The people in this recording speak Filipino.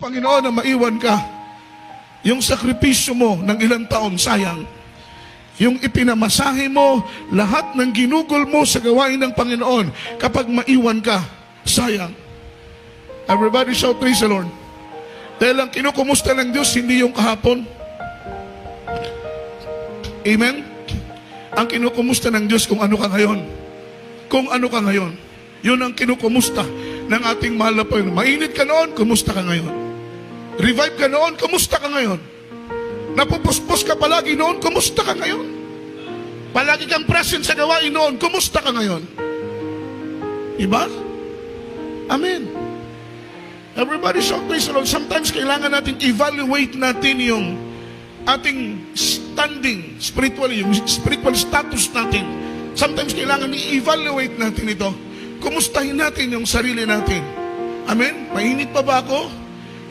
Panginoon, na maiwan ka. Yung sakripisyo mo ng ilang taon, sayang. Yung ipinamasahe mo, lahat ng ginugol mo sa gawain ng Panginoon, kapag maiwan ka, sayang. Everybody shout, praise the Lord. Dahil ang kinukumusta ng Diyos, hindi yung kahapon. Amen? Ang kinukumusta ng Diyos kung ano ka ngayon. Kung ano ka ngayon. Yun ang kinukumusta ng ating mahal na Panginoon. Mainit ka noon, kumusta ka ngayon? Revive ka noon, kumusta ka ngayon? Napupuspos ka palagi noon, kumusta ka ngayon? Palagi kang present sa gawain noon, kumusta ka ngayon? Diba? Amen. Everybody shout praise the Lord. Sometimes kailangan natin evaluate natin yung ating standing spiritually, yung spiritual status natin. Sometimes kailangan i-evaluate natin ito. Kumustahin natin yung sarili natin. Amen? Mainit pa ba ako?